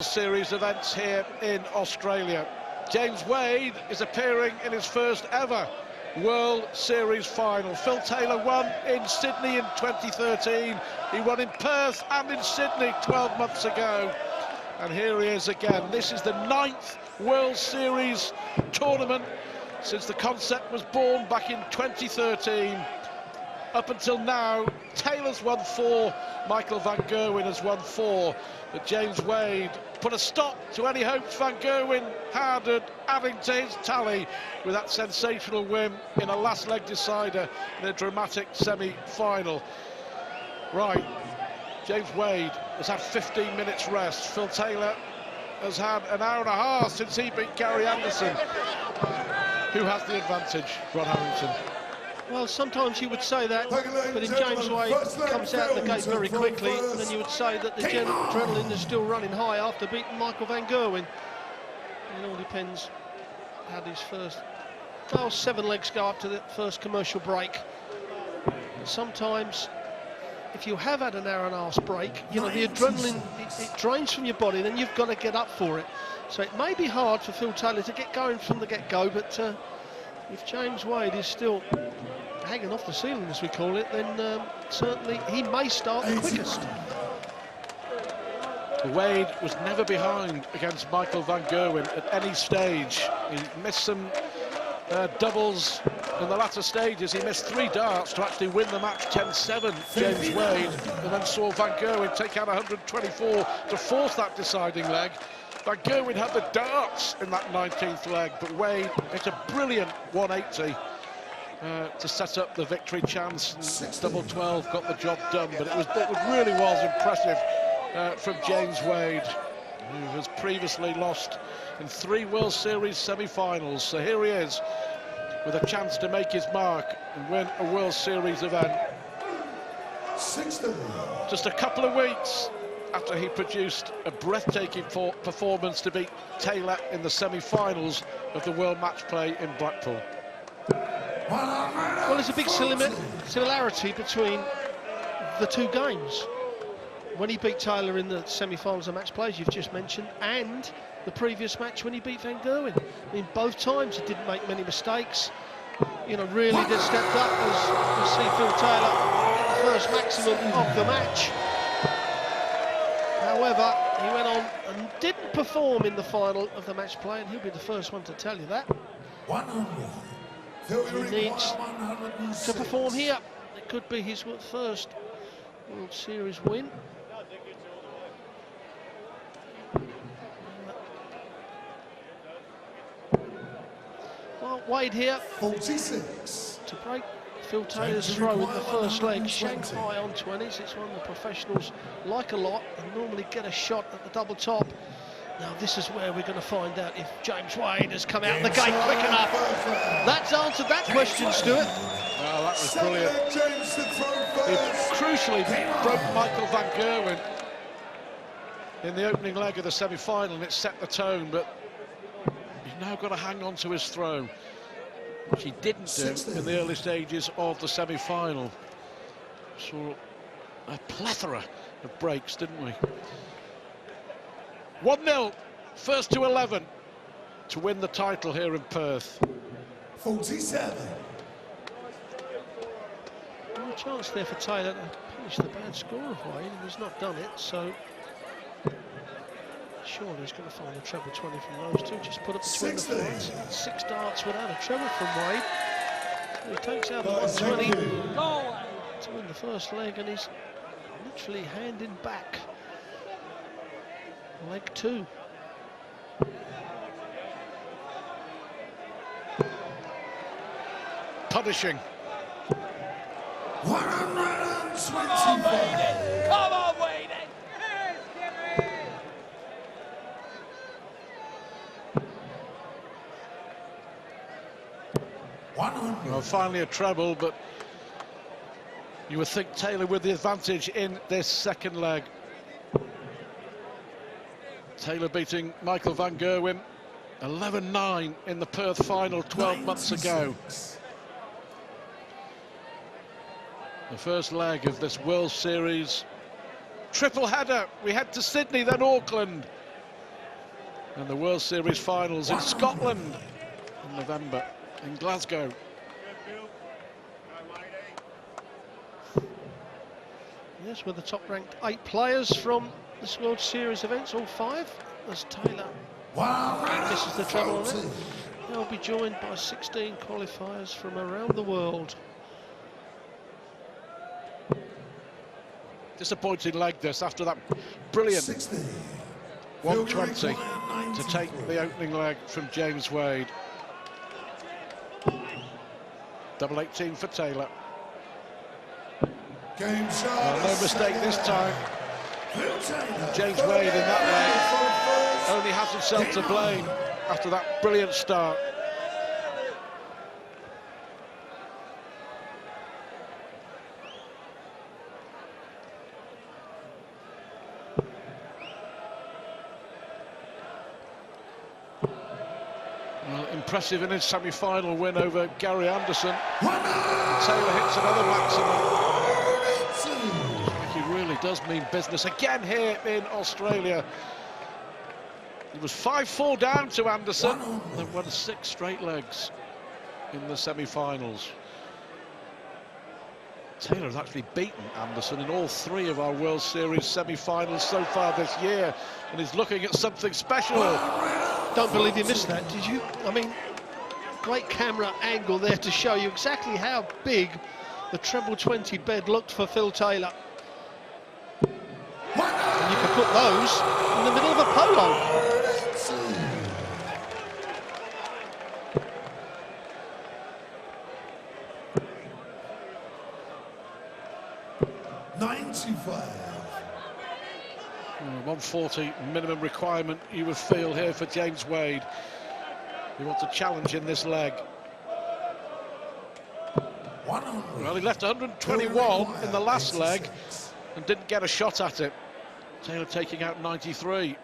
Series events here in Australia. James Wade is appearing in his first ever World Series final. Phil Taylor won in Sydney in 2013. He won in Perth and in Sydney 12 months ago. And here he is again. This is the 9th World Series tournament since the concept was born back in 2013. Up until now, Taylor's won 4, Michael van Gerwen has won 4, but James Wade put a stop to any hopes Van Gerwen had at adding to his tally with that sensational win in a last leg decider in a dramatic semi-final. Right, James Wade has had 15 minutes rest. Phil Taylor has had an hour and a half since he beat Gary Anderson. Who has the advantage, Ron Harrington? Well, sometimes you would say that, but in James Wade comes out the gate very quickly, and then you would say that the adrenaline is still running high after beating Michael van Gerwen. It all depends how these first 7 legs go up to the first commercial break. Sometimes, if you have had an hour and a half break, you know, the adrenaline, it drains from your body, then you've got to get up for it. So it may be hard for Phil Taylor to get going from the get-go, but if James Wade is still hanging off the ceiling, as we call it, then certainly he may start the quickest. Wade was never behind against Michael van Gerwen at any stage. He missed some doubles in the latter stages. He missed 3 darts to actually win the match 10-7, James Wade, and then saw van Gerwen take out 124 to force that deciding leg. Van Gerwen had the darts in that 19th leg, but Wade hit a brilliant 180 to set up the victory chance. And double 12 got the job done, but it really was impressive from James Wade, who has previously lost in 3 World Series semi-finals. So here he is with a chance to make his mark and win a World Series event. Just a couple of weeks after he produced a breathtaking performance to beat Taylor in the semi-finals of the World Match Play in Blackpool. Well, there's a big similarity between the 2 games. When he beat Taylor in the semi-finals of match plays you've just mentioned, and the previous match when he beat van Gerwen. I mean, both times he didn't make many mistakes. You know, really did step up, as you see Phil Taylor get the first maximum of the match. However, he went on and didn't perform in the final of the match play, and he'll be the first one to tell you that. 100. He needs to perform here. It could be his first World Series win. Well, Wade here 46 to break Phil Taylor's throw in the first leg. Shanghai on 20s. It's one the professionals like a lot and normally get a shot at the double top. Now this is where we're going to find out if James Wade has come out the gate quick enough. That's answered that question, Stuart. Well, that was brilliant. He crucially broke Michael van Gerwen in the opening leg of the semi-final, and it set the tone, but he's now got to hang on to his throw, which he didn't do in the early stages of the semi-final. Saw a plethora of breaks, didn't we? 1-0, first to 11 to win the title here in Perth. 47. No chance there for Taylor to punish the bad score of Wade, and he's not done it, so surely he's going to find a treble 20 from those 2. Just put up between the flights. 6 darts without a treble from Wade. So he takes out the 120 to win the first leg, and he's literally handing back leg 2. Punishing. 125. Come on, Wade! Well, finally a treble, but you would think Taylor with the advantage in this second leg. Taylor beating Michael van Gerwen 11-9 in the Perth final 12 months ago. The first leg of this World Series triple header. We head to Sydney, then Auckland. And the World Series finals in Scotland in November, in Glasgow. Yes, with the top-ranked 8 players from this World Series events, all 5, as Taylor misses the treble on it. They'll be joined by 16 qualifiers from around the world. Disappointing leg this after that brilliant 120 to take the opening leg from James Wade. Double 18 for Taylor. No mistake this time. James Wade in that leg only has himself to blame after that brilliant start. Well, impressive in his semi-final win over Gary Anderson. Taylor hits another maximum. He really does mean business again here in Australia. He was 5-4 down to Anderson, then won 6 straight legs in the semi-finals. Taylor has actually beaten Anderson in all 3 of our World Series semi-finals so far this year, and he's looking at something special. Don't believe you missed that, did you? I mean, great camera angle there to show you exactly how big the treble 20 bed looked for Phil Taylor. And you can put those in the middle of a polo. 140 minimum requirement you would feel here for James Wade. He wants a challenge in this leg. Well, he left 121 in the last leg and didn't get a shot at it. Taylor taking out 93.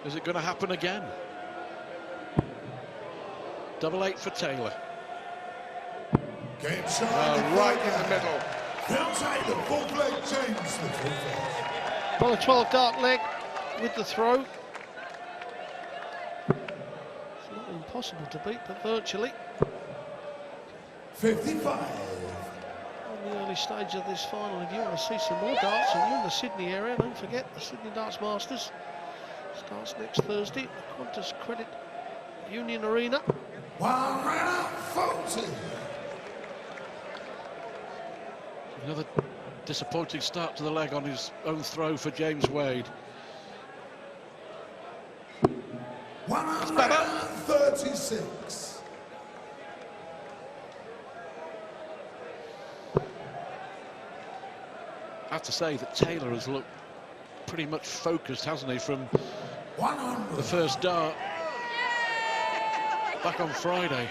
Is it going to happen again? Double 8 for Taylor. Right in the middle. Well, a 12 dart leg with the throw. It's not impossible to beat, but virtually. 55. In the early stage of this final, if you want to see some more darts and you're in the Sydney area, don't forget the Sydney Darts Masters starts next Thursday at the Qantas Credit Union Arena. 140. Another disappointing start to the leg on his own throw for James Wade. 136. I have to say that Taylor has looked pretty much focused, hasn't he, from the first dart back on Friday.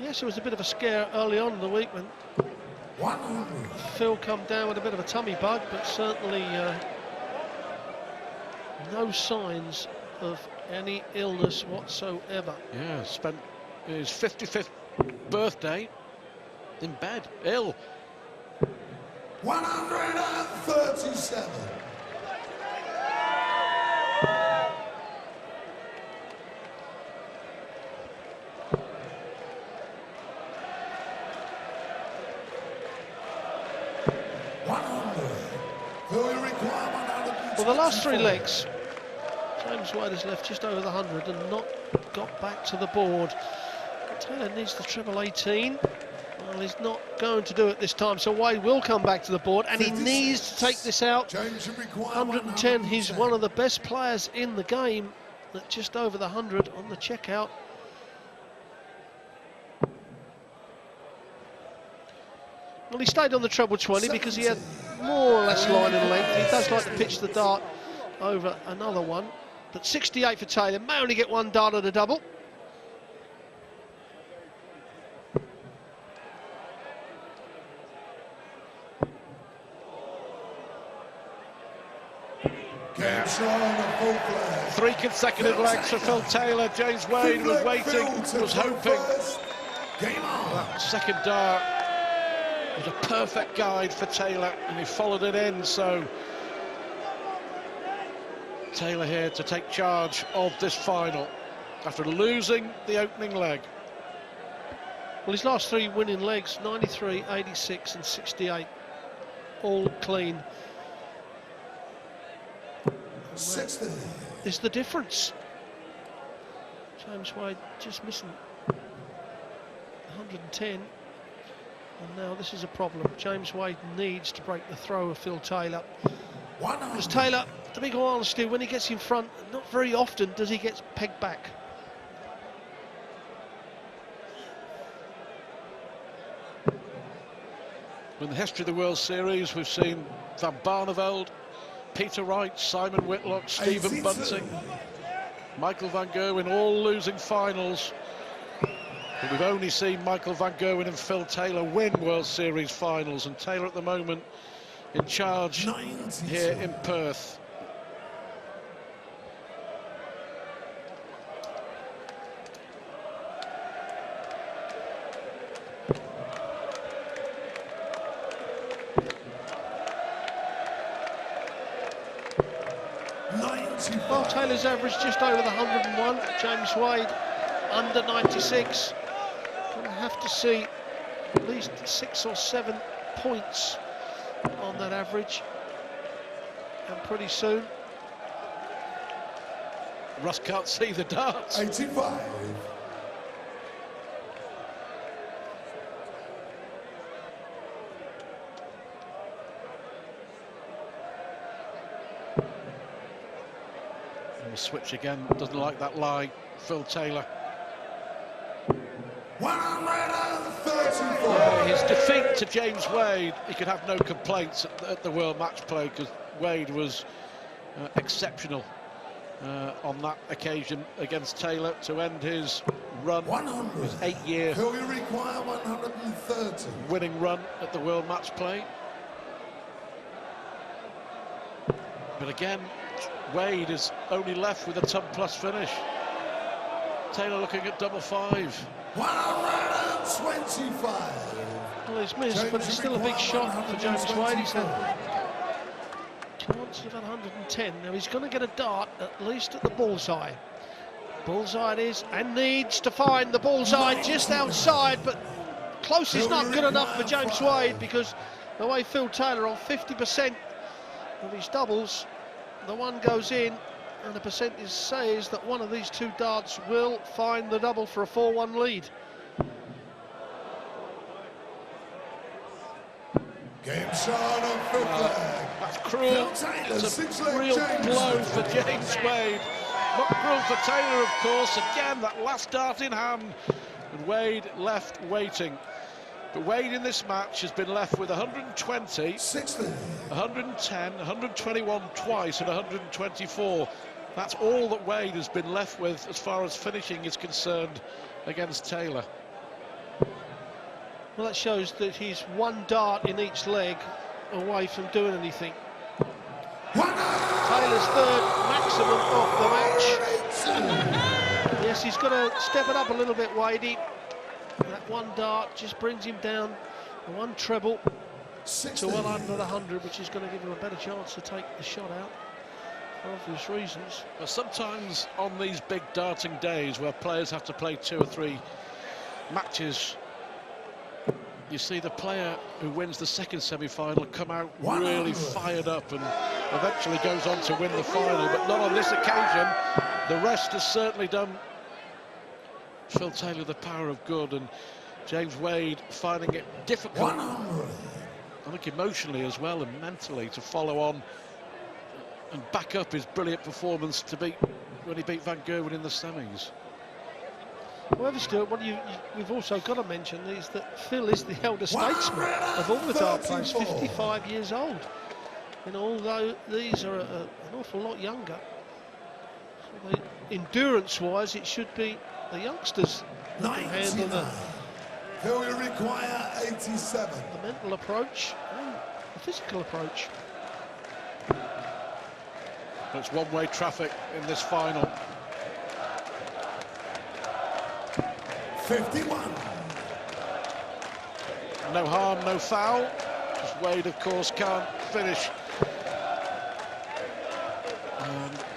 Yes, it was a bit of a scare early on in the week when Phil come down with a bit of a tummy bug, but certainly no signs of any illness whatsoever. Yeah, spent his 55th birthday in bed, ill. 137. Well, the last 3 legs, James Wade has left just over the 100 and not got back to the board. Taylor needs the treble 18. Well, he's not going to do it this time, so Wade will come back to the board, and he needs to take this out. 110, he's one of the best players in the game, at just over the 100 on the checkout. Well, he stayed on the treble 20 because he had more or less line in length. He does like to pitch the dart over another one. But 68 for Taylor, may only get 1 dart at a double. Yeah. 3 consecutive legs for Phil Taylor. James Wade was waiting, was hoping. That second dart was a perfect guide for Taylor, and he followed it in. So Taylor here to take charge of this final after losing the opening leg. Well, his last 3 winning legs, 93, 86 and 68, all clean. 60. Is the difference. James Wade just missing 110, and now this is a problem. James Wade needs to break the throw of Phil Taylor. Because Taylor, to be quite honest, when he gets in front, not very often does he get pegged back. In the history of the World Series, we've seen Van Barneveld, Peter Wright, Simon Whitlock, Stephen Bunting, Michael van Gerwen, all losing finals. But we've only seen Michael van Gerwen and Phil Taylor win World Series finals, and Taylor at the moment in charge here in Perth. Well, Taylor's average just over the 101. James Wade under 96. Going to have to see at least 6 or 7 points on that average, and pretty soon. Russ can't see the darts. 85. We'll switch again, doesn't like that lie, Phil Taylor. 134. His defeat to James Wade, he could have no complaints at the World Match Play, because Wade was exceptional on that occasion against Taylor to end his run, his 8-year Will we require 130? winning run at the World Match Play. But again, Wade is only left with a ton-plus finish. Taylor looking at double 5. 125. Well, he's missed, but it's still a big shot for James Wade. He's had chance of 110. Now he's going to get a dart at least at the bullseye. Bullseye it is, and needs to find the bullseye just outside, but close is not good enough for James Wade, because the way Phil Taylor on 50% of his doubles, the one goes in, and the percentage says that one of these 2 darts will find the double for a 4-1 lead. Game shot of fifth leg. That's cruel. It's a real blow for James Wade. Not cruel for Taylor, of course. Again, that last dart in hand, and Wade left waiting. But Wade in this match has been left with 120, 60. 110, 121 twice, and 124. That's all that Wade has been left with as far as finishing is concerned against Taylor. Well, that shows that he's 1 dart in each leg away from doing anything. Taylor's 3rd maximum of the match. Yes, he's got to step it up a little bit, Wadey. That 1 dart just brings him down the 1 treble to well under the 100, which is going to give him a better chance to take the shot out for obvious reasons. Well, sometimes on these big darting days where players have to play 2 or 3 matches, you see the player who wins the second semi-final come out really fired up and eventually goes on to win the final, but not on this occasion. The rest has certainly done Phil Taylor the power of good, and James Wade finding it difficult, I think emotionally as well and mentally, to follow on and back up his brilliant performance to beat when he beat Van Gerwen in the semis. However, Stuart, what we've also got to mention is that Phil is the elder statesman of all the dart players, 55 years old. And although these are an awful lot younger, so endurance-wise, it should be the youngsters that can handle Will we require 87? the mental approach and the physical approach. It's one-way traffic in this final. 51. no harm, no foul. Because Wade, of course, can't finish.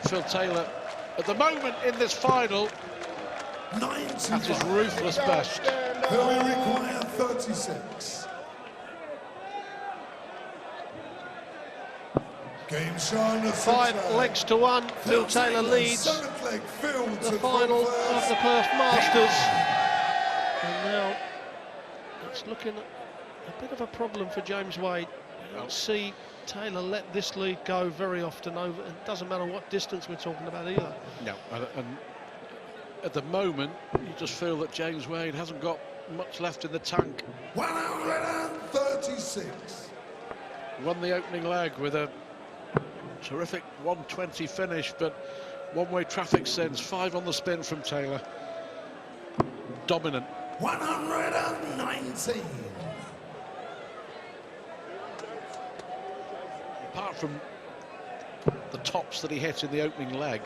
Phil Taylor, at the moment in this final, at his ruthless best. Will we require 36? Game shown at 5 legs to 1. Phil Taylor leads the final of the Perth Masters. And now it's looking a bit of a problem for James Wade. You don't see Taylor let this lead go very often over. It doesn't matter what distance we're talking about either. No, and at the moment, you just feel that James Wade hasn't got much left in the tank. 136. Won the opening leg with a terrific 120 finish, but one-way traffic sends 5 on the spin from Taylor. Dominant. 119. Apart from the tops that he hit in the opening leg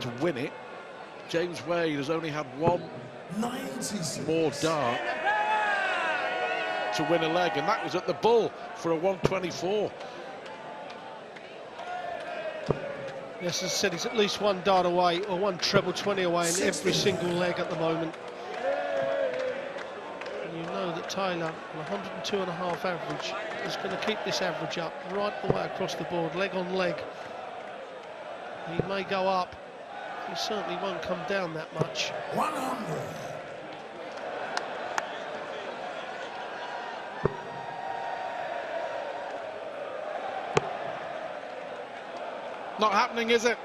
to win it, James Wade has only had 1 more dart to win a leg, and that was at the Bull for a 124. Yes, as I said, he's at least 1 dart away, or 1 treble 20 away in every single leg at the moment. And you know that Taylor, on 102.5 average, is going to keep this average up right the way across the board, leg on leg. He may go up, he certainly won't come down that much. 100. Not happening, is it,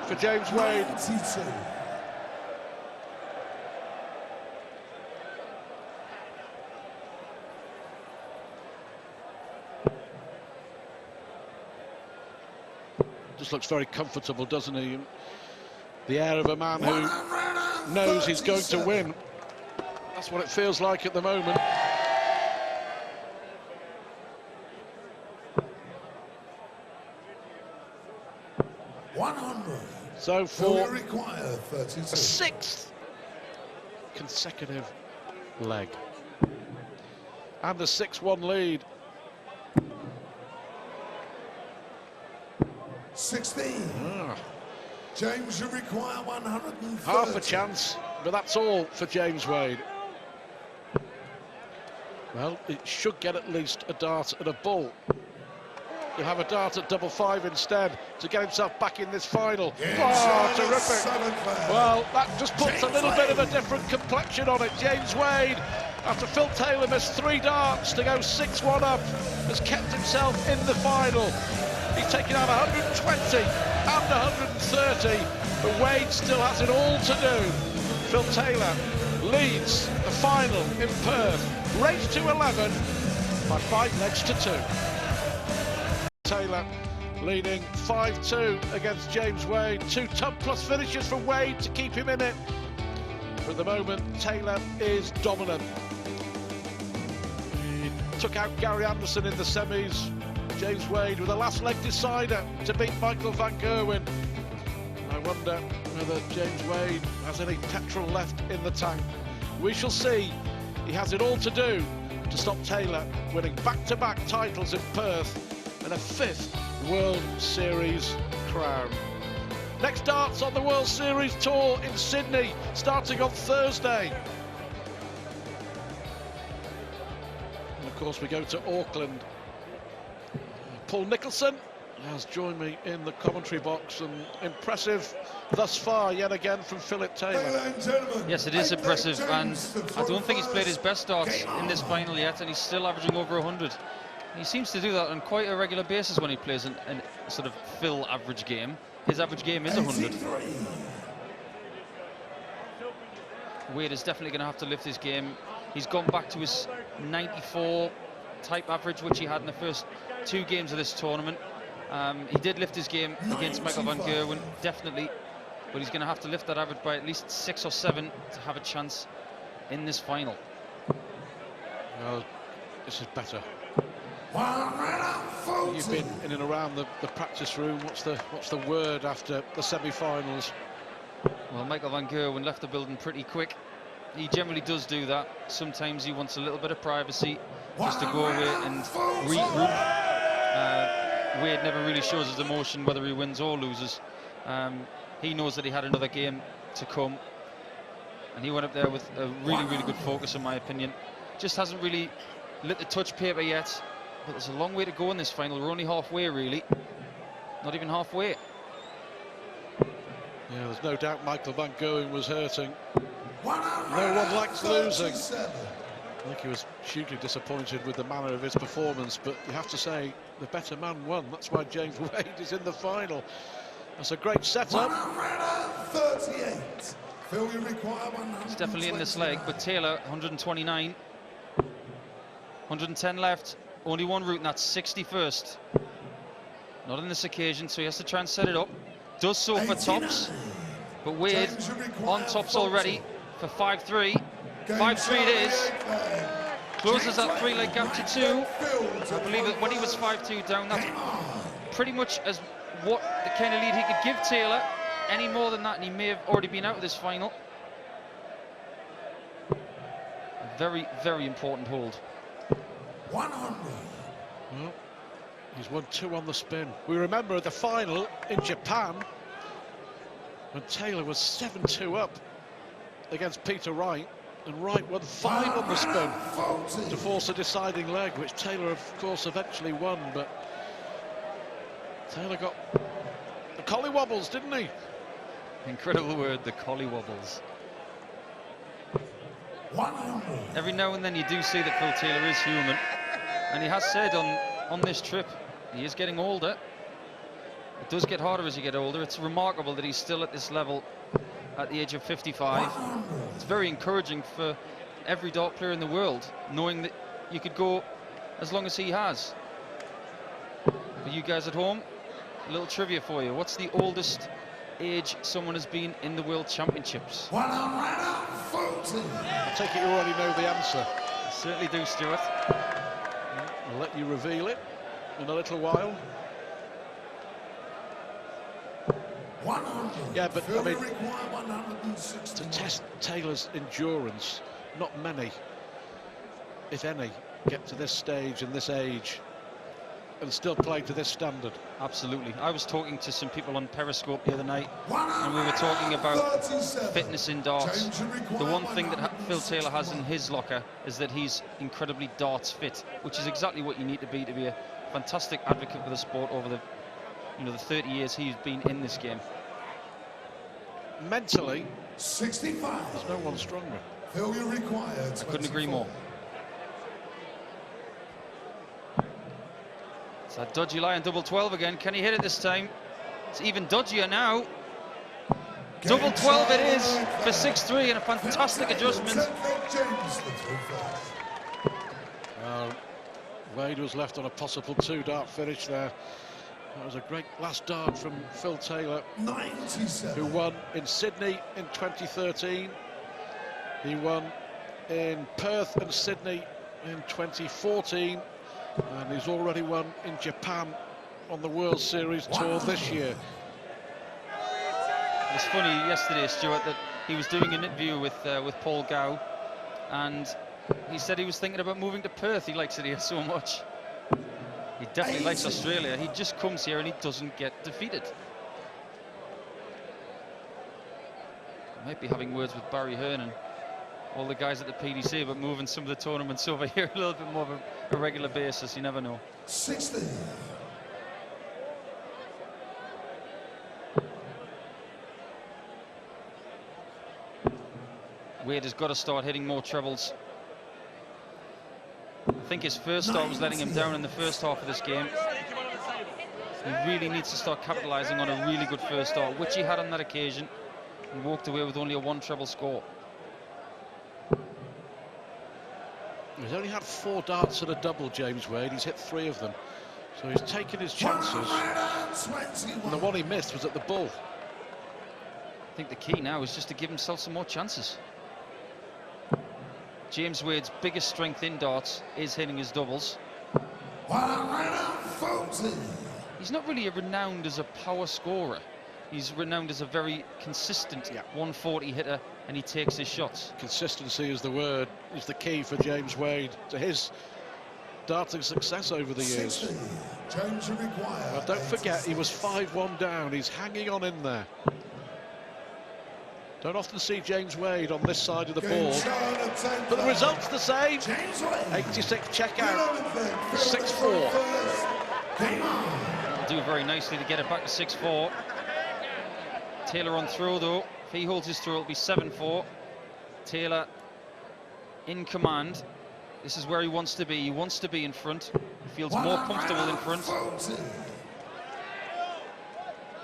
for James Wade? 92. Just looks very comfortable, doesn't he? The air of a man who knows he's going to win. That's what it feels like at the moment. So for a 6th consecutive leg and a 6-1 lead. 16. James, you require 130. Half a chance, but that's all for James Wade. Well, it should get at least a dart at a Bull. He'll have a dart at double 5 instead to get himself back in this final. Oh, terrific. Well, that just puts a little bit of a different complexion on it. James Wade, after Phil Taylor missed 3 darts to go 6-1 up, has kept himself in the final. He's taken out 120 and 130, but Wade still has it all to do. Phil Taylor leads the final in Perth, race to 11 by 5 legs to 2. Taylor leading 5-2 against James Wade. 2 top plus finishes for Wade to keep him in it. For the moment, Taylor is dominant. He took out Gary Anderson in the semis. James Wade with a last leg decider to beat Michael van Gerwen. I wonder whether James Wade has any petrol left in the tank. We shall see. He has it all to do to stop Taylor winning back-to-back titles in Perth and a 5th World Series crown. Next darts on the World Series Tour in Sydney, starting on Thursday. And of course we go to Auckland. Paul Nicholson has joined me in the commentary box, and impressive thus far yet again from Philip Taylor. Yes, it is impressive, and I don't think he's played his best darts in this final yet, and he's still averaging over 100. He seems to do that on quite a regular basis when he plays a sort of Phil average game. His average game is 100. Wade is definitely going to have to lift his game. He's gone back to his 94 type average, which he had in the first 2 games of this tournament. He did lift his game against Michael van Gerwen, definitely, but he's going to have to lift that average by at least 6 or 7 to have a chance in this final. Well, this is better. You've been in and around the practice room. What's the word after the semi-finals? Well, Michael van Gerwen left the building pretty quick. he generally does do that. Sometimes he wants a little bit of privacy just to go away and regroup. Wade never really shows his emotion whether he wins or loses. He knows that he had another game to come, and he went up there with a really, really good focus, in my opinion. Just hasn't really lit the touch paper yet, but there's a long way to go in this final. We're only halfway, really. Not even halfway. Yeah, there's no doubt Michael van Gerwen was hurting. No one likes losing. I think he was hugely disappointed with the manner of his performance, but you have to say the better man won. That's why James Wade is in the final. That's a great setup. 138. Phil, you require 100. He's definitely in this leg, but Taylor, 129. 110 left. Only one route, and that's 61st. Not on this occasion, so he has to try and set it up. Does so for tops, but Wade on tops already for 5-3. 5-3 it is. Closes that 3-leg gap to 2. I believe that when he was 5-2 down, that's pretty much as what the kind of lead he could give Taylor. Any more than that, and he may have already been out of this final. A very, very important hold. 100. Well, he's won 2 on the spin. We remember at the final in Japan when Taylor was 7-2 up against Peter Wright, and Wright won 5 on the spin to force a deciding leg, which Taylor, of course, eventually won. But Taylor got the collie wobbles, didn't he? Incredible word, the collie wobbles. 100. Every now and then you do see that Phil Taylor is human, and he has said on this trip he is getting older. It does get harder as you get older. It's remarkable that he's still at this level at the age of 55. It's very encouraging for every dart player in the world, knowing that you could go as long as he has. For you guys at home, a little trivia for you. What's the oldest age someone has been in the World Championships? 140. I take it you already know the answer. I certainly do, Stuart. I'll let you reveal it in a little while. 100. Yeah, but I mean, require 160. to test Taylor's endurance, not many, if any, get to this stage and this age and still play to this standard. Absolutely. I was talking to some people on Periscope the other night, and we were talking about fitness in darts. The one thing that Phil Taylor has in his locker is that he's incredibly darts fit, which is exactly what you need to be a fantastic advocate for the sport over the, the 30 years he's been in this game. Mentally, 65. there's no one stronger. Phil, you require. I couldn't agree more. It's that dodgy lie on double 12 again. Can he hit it this time? It's even dodgier now. Double 12 it is for 6-3, and a fantastic adjustment. Wade was left on a possible 2-dart finish there. That was a great last dart from Phil Taylor, 97. who won in Sydney in 2013. He won in Perth and Sydney in 2014. And he's already won in Japan on the World Series Tour this year. It's funny yesterday, Stuart, that he was doing an interview with Paul Gow, and he said he was thinking about moving to Perth. He likes it here so much. He definitely likes Australia. He just comes here and he doesn't get defeated. I might be having words with Barry Hearn and all the guys at the PDC about moving some of the tournaments over here a little bit more of a regular basis. You never know. 60. Wade has got to start hitting more trebles. I think his first start was letting him down in the first half of this game. He really needs to start capitalising on a really good first start, which he had on that occasion, and walked away with only a 1 treble score. He's only had 4 darts and a double, James Wade. He's hit 3 of them. So he's taken his chances. And the one he missed was at the bull. I think the key now is just to give himself some more chances. James Wade's biggest strength in darts is hitting his doubles. 140. He's not really renowned as a power scorer. He's renowned as a very consistent 140 hitter and he takes his shots. Consistency is the word, is the key for James Wade to his darting success over the years. 60. James required. Well, don't forget, he was 5-1 down. He's hanging on in there. Don't often see James Wade on this side of the board, but the result's the same. 86 checkout, 6-4. He'll do very nicely to get it back to 6-4. Taylor on throw though. If he holds his throw, it'll be 7-4. Taylor in command. This is where he wants to be. He wants to be in front. He feels more comfortable in front.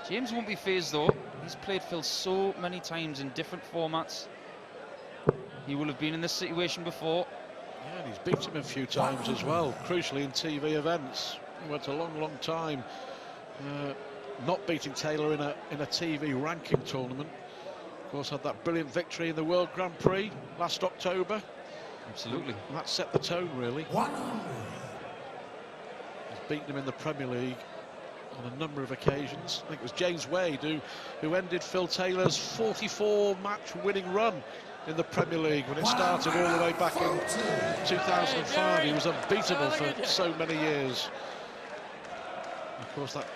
James won't be phased though. He's played Phil so many times in different formats. He will have been in this situation before. Yeah, and he's beaten him a few times as well, crucially in TV events. He went a long time not beating Taylor in a TV ranking tournament. Of course, had that brilliant victory in the World Grand Prix last October. Absolutely. And that set the tone, really. 100. He's beaten him in the Premier League on a number of occasions. I think it was James Wade who ended Phil Taylor's 44-match winning run in the Premier League when it started all the way back in 2005. He was unbeatable for so many years. Of course, that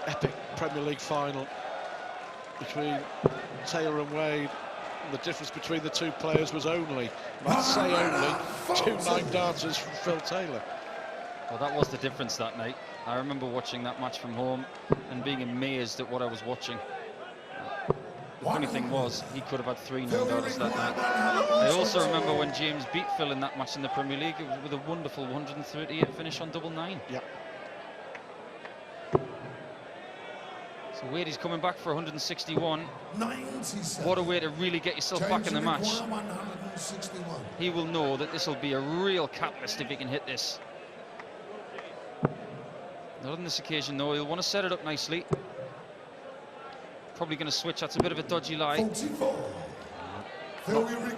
epic Premier League final between Taylor and Wade, and the difference between the two players was only, I say only, 2 9-darters from Phil Taylor. Well, that was the difference that night. I remember watching that match from home and being amazed at what I was watching. The funny thing was, he could have had 3 9-darters that night. I also remember when James beat Phil in that match in the Premier League. It was with a wonderful 138 finish on double 9. Yeah. So Wade is coming back for 161. 97. What a way to really get yourself back in the match. 161. He will know that this will be a real catalyst if he can hit this. Not on this occasion though. He'll want to set it up nicely. Probably going to switch. That's a bit of a dodgy lie. 44.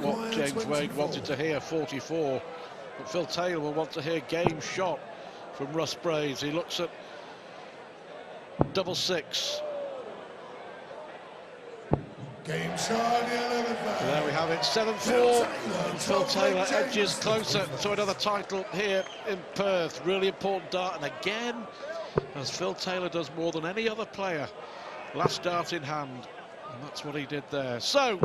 What James Wade wanted to hear, 44. But Phil Taylor will want to hear game shot from Russ Braves. He looks at double 6. Game shot, the 11th. There we have it, 7-4. And Phil Taylor edges closer to another title here in Perth. Really important dart, and again, as Phil Taylor does more than any other player, last dart in hand, and that's what he did there. So,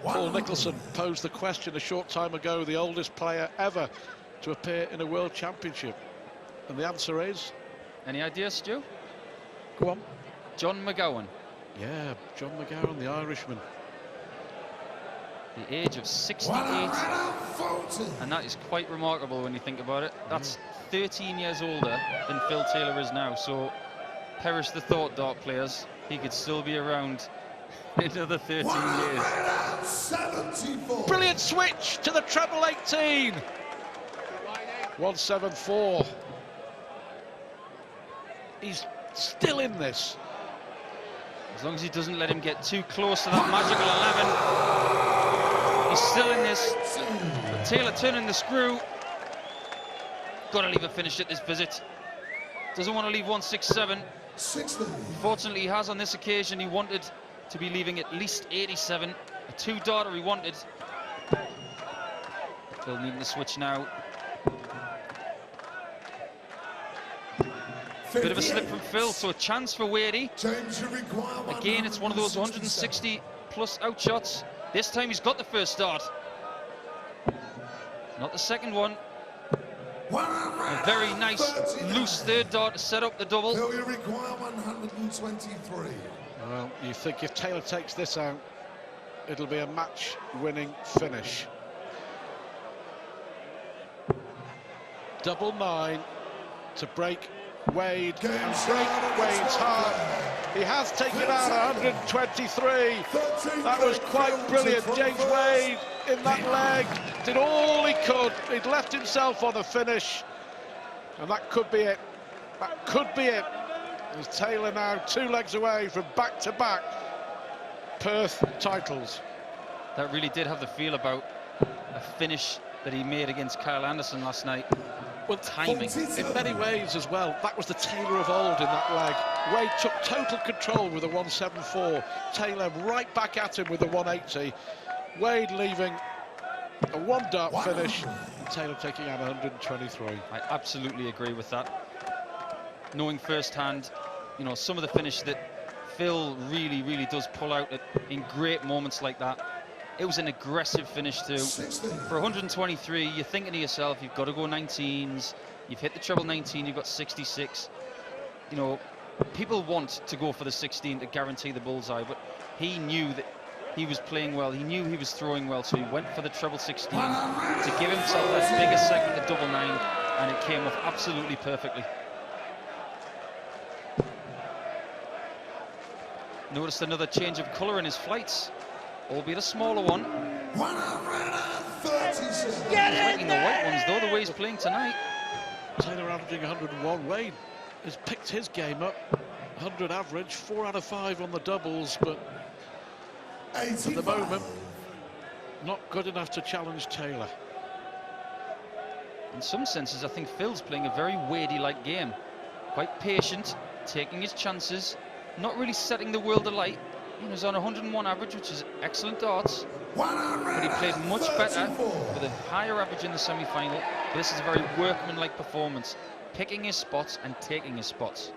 Paul Nicholson posed the question a short time ago, the oldest player ever to appear in a World Championship, and the answer is... Any ideas, Stu? Go on. John McGowan. Yeah, John McGowan, the Irishman. The age of 68. And that is quite remarkable when you think about it. That's 13 years older than Phil Taylor is now. So, perish the thought, dart players. He could still be around in another 13 years. 74. Brilliant switch to the treble 18. 174. He's still in this. As long as he doesn't let him get too close to that magical 11. He's still in this. But Taylor turning the screw. Got to leave a finish at this visit. Doesn't want to leave 167. 60. Fortunately, he has on this occasion. He wanted to be leaving at least 87. A 2-darter he wanted. Phil needing to switch now. Bit of a slip from Phil, so a chance for Wadey. Again, it's one of those 160 plus outshots. This time he's got the first start. Not the second one. A very nice loose 3rd dart to set up the double. Phil, you require 123. Well, you think if Taylor takes this out, it'll be a match-winning finish. Double 9 to break Wade and break Wade's heart. He has taken out 123. That was quite brilliant. James Wade in that leg did all he could. He'd left himself on the finish, and that could be it. That could be it. As Taylor now 2 legs away from back-to-back Perth titles. That really did have the feel about a finish that he made against Kyle Anderson last night. Well, timing. In many ways as well, that was the Taylor of old in that leg. Wade took total control with a 174. Taylor right back at him with a 180. Wade leaving a one-dart finish, Taylor taking out 123. I absolutely agree with that. Knowing firsthand, you know, some of the finish that Phil really does pull out in great moments like that. It was an aggressive finish too. For 123, you're thinking to yourself, you've got to go 19s. You've hit the treble 19, you've got 66. You know, people want to go for the 16 to guarantee the bullseye, but he knew that he was playing well. He knew he was throwing well, so he went for the treble 16 to give himself that bigger segment of double 9, and it came off absolutely perfectly. Noticed another change of colour in his flights, albeit a smaller one. 136. Liking the white ones though, the way he's playing tonight. Taylor averaging 101. Wade has picked his game up. 100 average, 4 out of 5 on the doubles, but at the moment, not good enough to challenge Taylor. In some senses, I think Phil's playing a very Wadey-like game. Quite patient, taking his chances, not really setting the world alight. He was on 101 average, which is excellent darts. But he played much better with a higher average in the semi-final. This is a very workmanlike performance, picking his spots and taking his spots.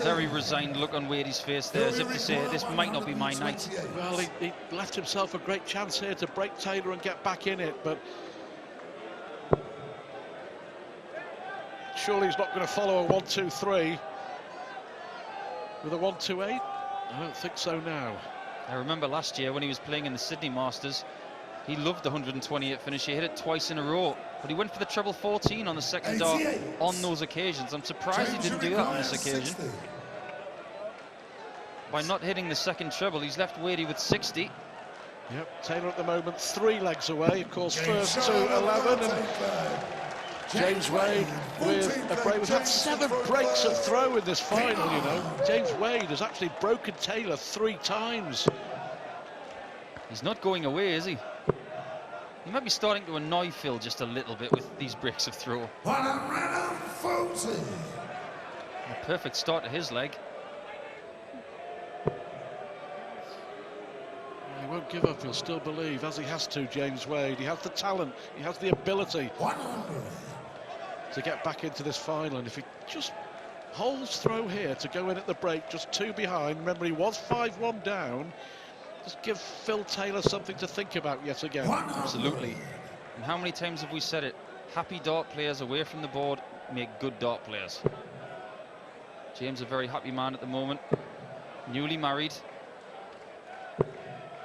Very resigned look on Wadey's face there, as if to say, this might not be my night. Well, he left himself a great chance here to break Taylor and get back in it, but surely he's not going to follow a 1-2-3 with a 1-2-8. I don't think so now. I remember last year when he was playing in the Sydney Masters, he loved the 128 finish. He hit it twice in a row, but he went for the treble 14 on the second dart on those occasions. I'm surprised he didn't do that on this occasion. By not hitting the second treble, he's left Wadey with 60. Yep, Taylor at the moment 3 legs away, of course, first to 11, and James Wade with a break. We've had 7 breaks of throw in this final, you know. James Wade has actually broken Taylor 3 times. He's not going away, is he? He might be starting to annoy Phil just a little bit with these breaks of throw. 140. A perfect start to his leg. He won't give up, he'll still believe, as he has to, James Wade. He has the talent, he has the ability 100. to get back into this final, and if he just holds throw here to go in at the break, just 2 behind, remember he was 5-1 down, just give Phil Taylor something to think about yet again. Absolutely. And how many times have we said it? Happy dart players away from the board make good dart players. James, a very happy man at the moment, newly married.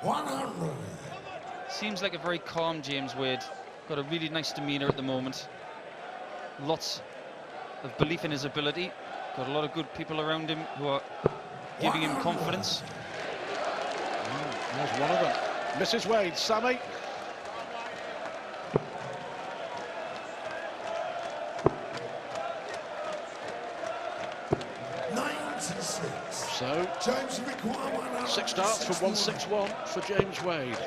100. Seems like a very calm James Wade. Got a really nice demeanour at the moment. Lots of belief in his ability. Got a lot of good people around him who are giving him confidence. There's one of them. Mrs. Wade, Sammy. So, James require 6 darts from 161 for James Wade.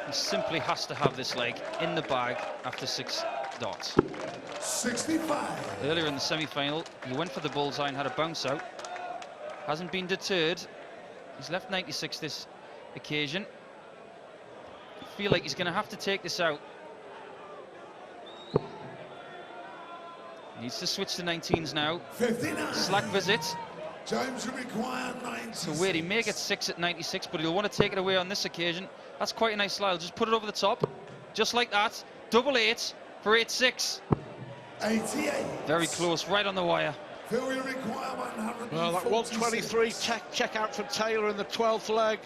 He simply has to have this leg in the bag after 6 darts. 65. Earlier in the semi-final, he went for the bullseye and had a bounce out. Hasn't been deterred. He's left 96 this occasion. I feel like he's going to have to take this out. Needs to switch to 19s now. 59. Slack visit. James require 90. So Wade, he may get 6 at 96, but he'll want to take it away on this occasion. That's quite a nice slide. Just put it over the top, just like that. Double 8 for 8-6. 88. Very close, right on the wire. Phil, we require 100. Well, that 123 check out from Taylor in the 12th leg.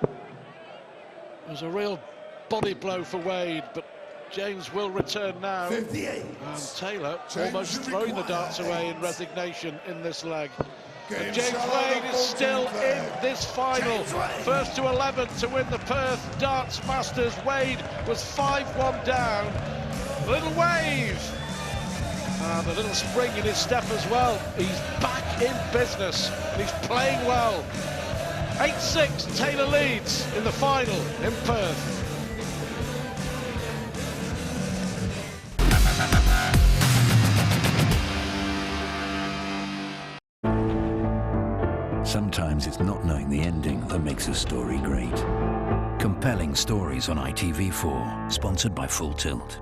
It was a real body blow for Wade, but James will return now. 58. And Taylor almost throwing the darts away in resignation in this leg. And James Wade is still in this final. First to 11 to win the Perth Darts Masters. Wade was 5-1 down. A little wave. And a little spring in his step as well. He's back in business. And he's playing well. 8-6, Taylor leads in the final in Perth. It's not knowing the ending that makes a story great. Compelling stories on ITV4, sponsored by Full Tilt.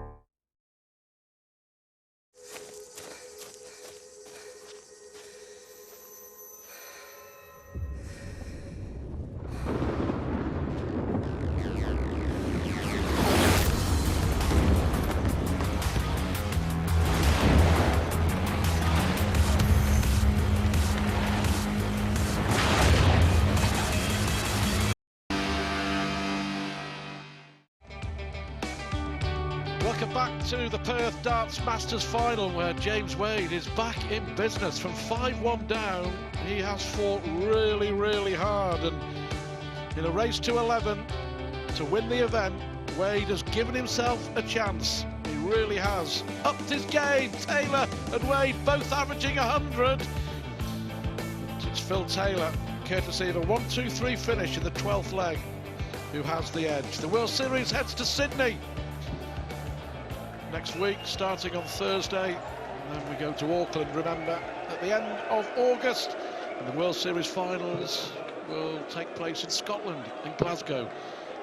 Welcome back to the Perth Darts Masters final, where James Wade is back in business. From 5-1 down, he has fought really, really hard, and in a race to 11 to win the event, Wade has given himself a chance. He really has upped his game. Taylor and Wade both averaging 100. It's Phil Taylor, courtesy of a 1-2-3 finish in the 12th leg, who has the edge. The World Series heads to Sydney next week, starting on Thursday, and then we go to Auckland, remember, at the end of August, and the World Series finals will take place in Scotland, in Glasgow,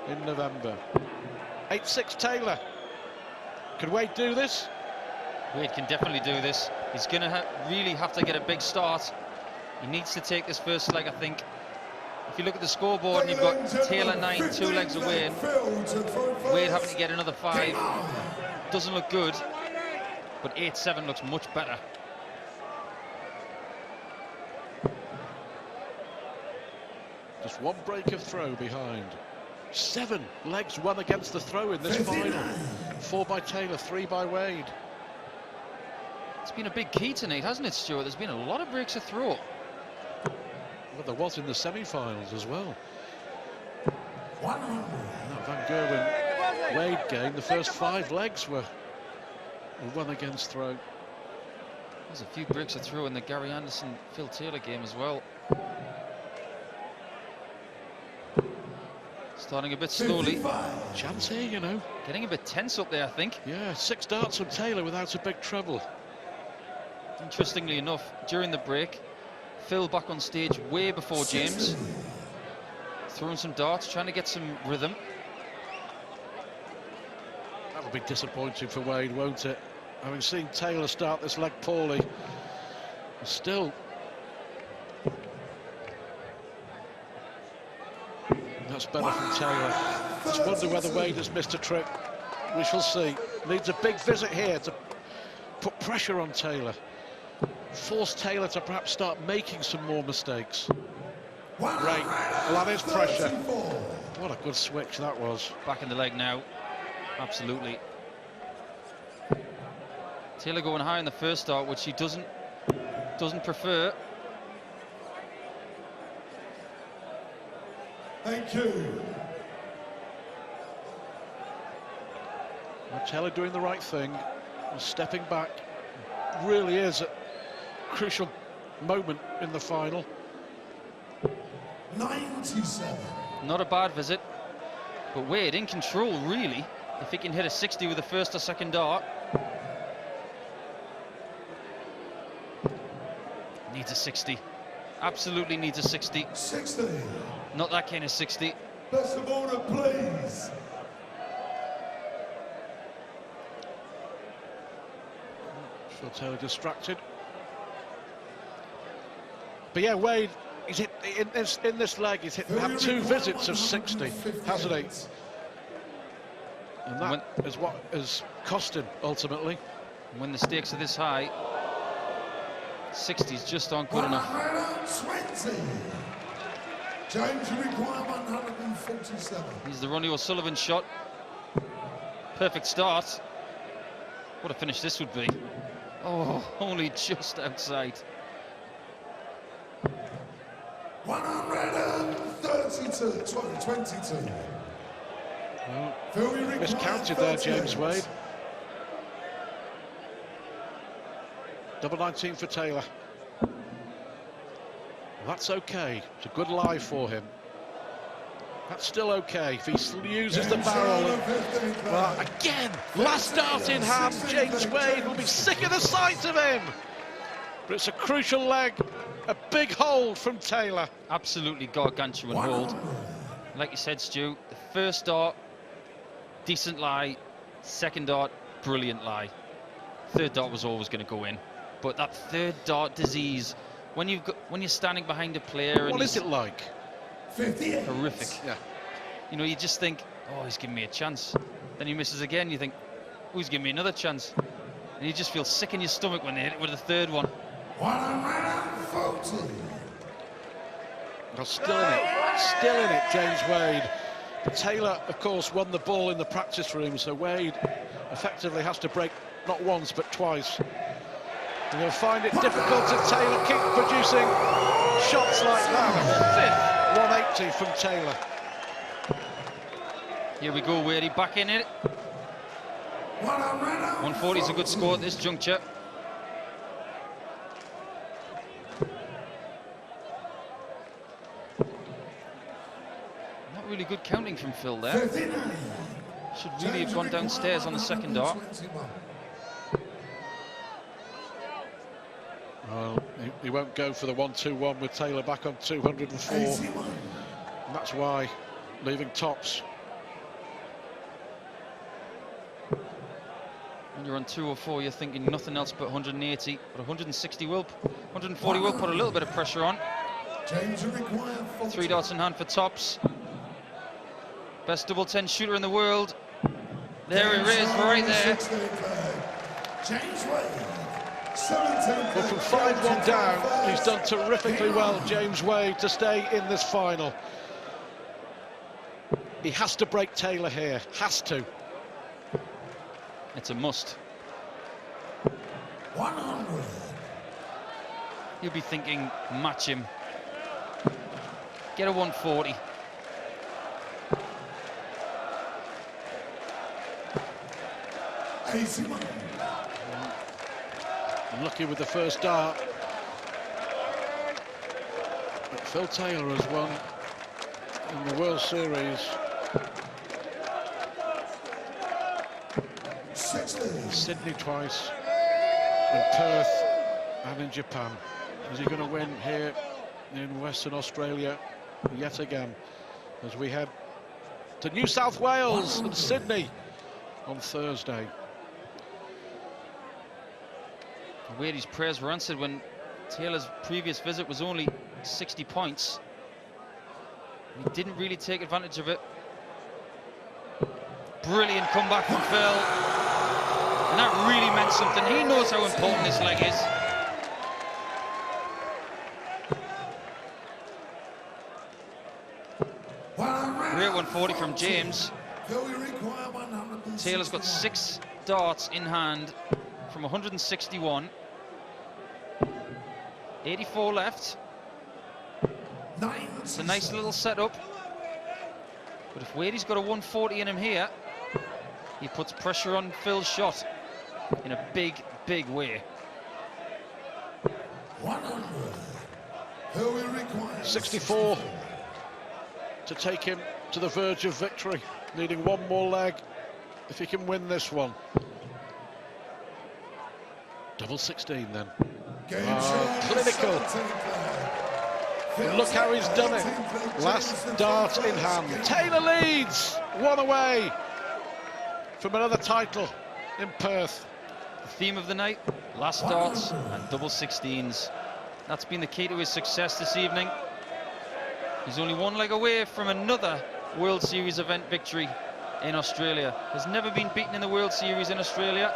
in November. 8-6 Taylor. Can Wade do this? Wade can definitely do this. He's going to really have to get a big start. He needs to take this first leg, I think. If you look at the scoreboard and you've got Taylor 9, 2 legs away, and Wade having to get another 5, doesn't look good, but 8-7 looks much better. Just one break of throw behind. 7 legs won against the throw in this final. 4 by Taylor, 3 by Wade. It's been a big key tonight, hasn't it, Stuart? There's been a lot of breaks of throw. Well, there was in the semi-finals as well. That Van Gerwen Wade game, the first 5 legs were won against throw. There's a few breaks of throw in the Gary Anderson Phil Taylor game as well. Starting a bit slowly. Chance here, you know. Getting a bit tense up there, I think. Yeah, 6 darts from Taylor without a big trouble. Interestingly enough, during the break, Phil back on stage way before James, throwing some darts, trying to get some rhythm. That'll be disappointing for Wade, won't it? Having seen Taylor start this leg poorly, still. That's better from Taylor. Just wonder whether Wade has missed a trick. We shall see. Needs a big visit here to put pressure on Taylor. Force Taylor to perhaps start making some more mistakes. Great. Well, that is pressure. What a good switch that was. Back in the leg now. Absolutely. Taylor going high in the first start, which he doesn't prefer. Thank you. Well, Taylor doing the right thing, stepping back. Really is a crucial moment in the final. 97. Not a bad visit, but Wade in control, really. If he can hit a 60 with the first or second dart. Needs a 60. Absolutely needs a 60. 60. Not that kind of 60. Best of order, please. Phil Taylor distracted. But yeah, Wade, he's hit in this leg. He's had 2 visits of 60, hasn't he? And that is what has cost him ultimately. When the stakes are this high, 60s just aren't good enough. 120. James, you require 147. Here's the Ronnie O'Sullivan shot. Perfect start. What a finish this would be. Oh, only just outside. 132. 22. Well, miscounted there, James Wade. Double 19 for Taylor. That's okay. It's a good lie for him. That's still okay if he uses the barrel. Well, again, last dart in hand. James Wade will be sick of the sight of him. But it's a crucial leg A big hold from Taylor. Absolutely gargantuan hold. Like you said, Stu, the first dart, decent lie. Second dart, brilliant lie. Third dart was always going to go in. But that third dart disease, when you're standing behind a player, and What is it like? horrific. Yeah. You know, you just think, oh, he's giving me a chance. Then he misses again. You think, oh, he's giving me another chance. And you just feel sick in your stomach when they hit it with the third one. Well, still in it, James Wade. But Taylor, of course, won the ball in the practice room, so Wade effectively has to break not once but twice. And you'll find it difficult if Taylor keep producing shots like that. A fifth 180 from Taylor. Here we go, Wadey, back in it. 140 is a good score at this juncture. Not really good counting from Phil there. Should really have gone downstairs on the second dart. Well, he won't go for the 1-2-1 with Taylor back on 204. And that's why, leaving tops. When you're on 204, you're thinking nothing else but 180, but 160 will, 140 will put a little bit of pressure on. 3 darts in hand for tops. Best double 10 shooter in the world. There it is, right there. Well, from 5-1 down, he's done terrifically well, James Wade, to stay in this final. He has to break Taylor here, has to. It's a must. 100. You'll be thinking, match him. Get a 140. Unlucky with the first dart. But Phil Taylor has won in the World Series. Sydney twice, in Perth and in Japan. Is he going to win here in Western Australia yet again, as we head to New South Wales and Sydney on Thursday? Wadey's prayers were answered when Taylor's previous visit was only 60 points. He didn't really take advantage of it. Brilliant comeback from Phil. And that really meant something. He knows how important this leg is. Great 140 from James. Taylor's got 6 darts in hand from 161. 84 left. It's a nice little setup. But if Wadey's got a 140 in him here, he puts pressure on Phil's shot in a big, big way. 64 to take him to the verge of victory, needing one more leg if he can win this one. Double 16 then. Clinical. And look how he's done it. Last dart in hand. Taylor leads, one away from another title in Perth. The theme of the night, last darts and double 16s. That's been the key to his success this evening. He's only one leg away from another World Series event victory in Australia. Has never been beaten in the World Series in Australia.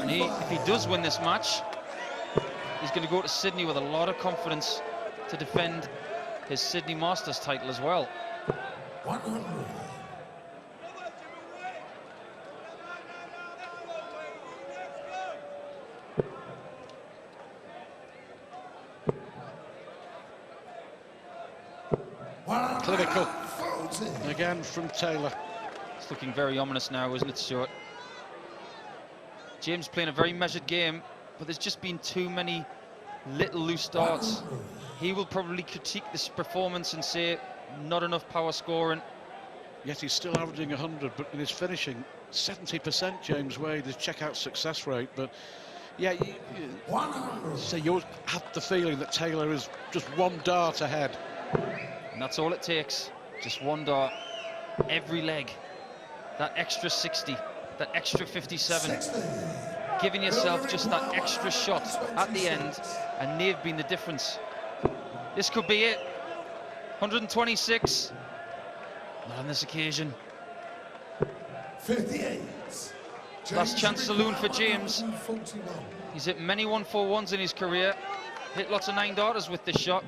And if he does win this match, he's going to go to Sydney with a lot of confidence to defend his Sydney Masters title as well. 100. Clinical again from Taylor. It's looking very ominous now, isn't it, Stuart? James playing a very measured game, but there's just been too many little loose darts. He will probably critique this performance and say not enough power scoring. Yet he's still averaging 100, but in his finishing, 70% James Wade, his check-out success rate. But Yeah, so you always have the feeling that Taylor is just one dart ahead. And that's all it takes. Just one dart. Every leg. That extra 60. That extra 57. Giving yourself just that extra shot at the end. And they've been the difference. This could be it. 126. Not on this occasion. 58. Last chance saloon for James. He's hit many 141s in his career. Hit lots of 9-darters with this shot.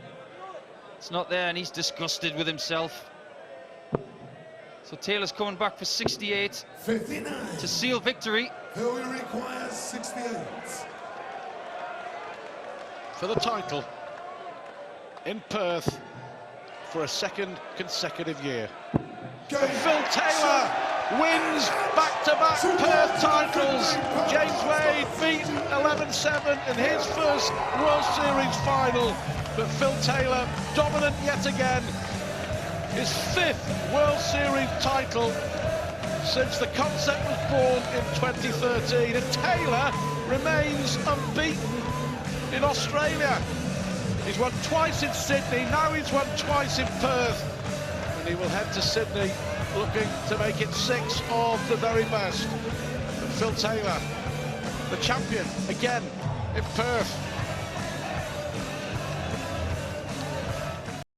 It's not there, and he's disgusted with himself. So Taylor's coming back for 68 59. to seal victory. Who requires 68. For the title in Perth for a second consecutive year. Phil Taylor wins back-to-back Perth titles. James Wade beaten 11-7 in his first World Series final, but Phil Taylor dominant yet again. His 5th World Series title since the concept was born in 2013, and Taylor remains unbeaten in Australia. He's won twice in Sydney, now he's won twice in Perth, and he will head to Sydney looking to make it 6 of the very best. But Phil Taylor, the champion again in Perth.